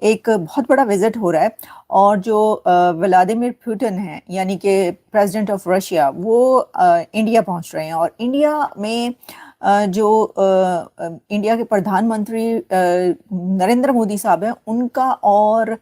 एक बहुत बड़ा विजिट हो रहा है और जो व्लादिमीर पुतिन हैं यानी कि प्रेसिडेंट ऑफ रशिया वो इंडिया पहुंच रहे हैं और इंडिया में इंडिया के प्रधानमंत्री नरेंद्र मोदी साहब हैं उनका और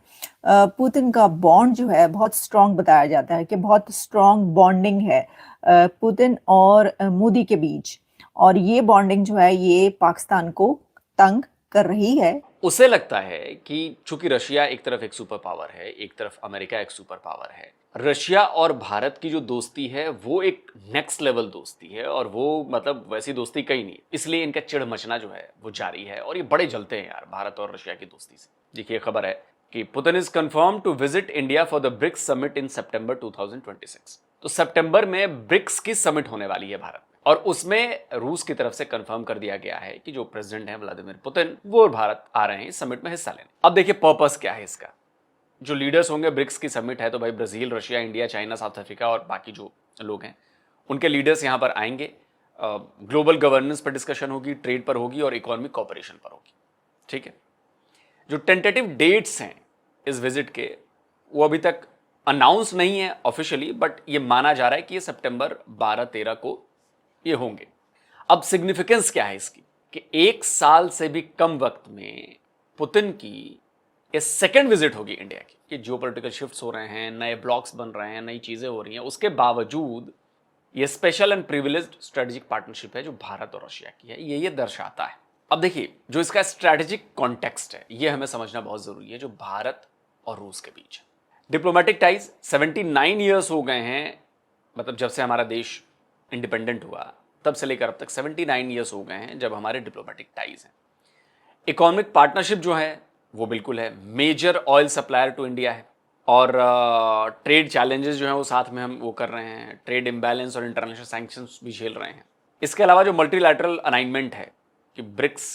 पुतिन का बॉन्ड जो है बहुत स्ट्रांग बताया जाता है कि बहुत स्ट्रांग बॉन्डिंग है पुतिन और मोदी के बीच। और ये बॉन्डिंग जो है ये पाकिस्तान को तंग कर रही है। उसे लगता है कि चूंकि रशिया एक तरफ एक सुपर पावर है, एक तरफ अमेरिका एक सुपर पावर है, रशिया और भारत की जो दोस्ती है वो एक नेक्स्ट लेवल दोस्ती है और वो मतलब वैसी दोस्ती कहीं नहीं, इसलिए इनका चिढ़ मचना जो है वो जारी है और ये बड़े जलते हैं यार भारत और रशिया की दोस्ती से। देखिए खबर है कि Putin is confirm to visit India for the BRICS summit in September 2026। तो सितंबर में ब्रिक्स की समिट होने वाली है भारत में और उसमें रूस की तरफ से कंफर्म कर दिया गया है कि जो प्रेसिडेंट है व्लादिमीर पुतिन वो भारत आ रहे हैं इस समिट में हिस्सा लेने। अब देखिए पर्पस क्या है इसका। जो लीडर्स होंगे, ब्रिक्स की समिट है तो भाई Brazil, Russia, India, China, south Africa और बाकी जो लोग हैं उनके लीडर्स यहां पर आएंगे। ग्लोबल गवर्नेंस पर डिस्कशन होगी, ट्रेड पर होगी और इकोनॉमिक कॉपरेशन पर होगी। ठीक है, जो टेंटेटिव डेट्स हैं इस विजिट के वो अभी तक अनाउंस नहीं है ऑफिशियली, बट ये माना जा रहा है कि ये सितंबर 12-13 को ये होंगे। अब सिग्निफिकेंस क्या है इसकी कि एक साल से भी कम वक्त में पुतिन की ये सेकेंड विजिट होगी इंडिया की। कि जियोपॉलिटिकल शिफ्ट्स हो रहे हैं, नए ब्लॉक्स बन रहे हैं, नई चीजें हो रही हैं, उसके बावजूद ये special and privileged strategic partnership है जो भारत और रशिया की है, ये दर्शाता है। अब देखिए जो इसका स्ट्रेटेजिक कॉन्टेक्स्ट है ये हमें समझना बहुत जरूरी है जो भारत और रूस के बीच है। डिप्लोमेटिक टाइज 79 ईयर्स हो गए हैं, मतलब जब से हमारा देश इंडिपेंडेंट हुआ तब से लेकर अब तक 79 ईयर्स हो गए हैं जब हमारे डिप्लोमेटिक टाइज हैं। इकोनॉमिक पार्टनरशिप जो है वो बिल्कुल है, major oil supplier to India है और ट्रेड चैलेंजेस जो हैं वो साथ में हम वो कर रहे हैं, ट्रेड इम्बैलेंस और इंटरनेशनल सैंक्शंस भी झेल रहे हैं। इसके अलावा जो मल्टीलैटरल अलाइनमेंट है कि ब्रिक्स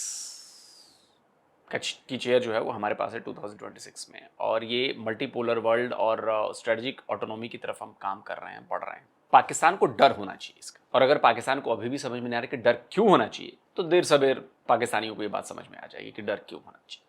की चेयर जो है वो हमारे पास है 2026 में और ये मल्टीपोलर वर्ल्ड और स्ट्रेटेजिक ऑटोनॉमी की तरफ हम काम कर रहे हैं, बढ़ रहे हैं। पाकिस्तान को डर होना चाहिए इसका, और अगर पाकिस्तान को अभी भी समझ में नहीं आ रहा कि डर क्यों होना चाहिए तो देर सवेर पाकिस्तानियों को ये बात समझ में आ जाएगी कि डर क्यों होना चाहिए।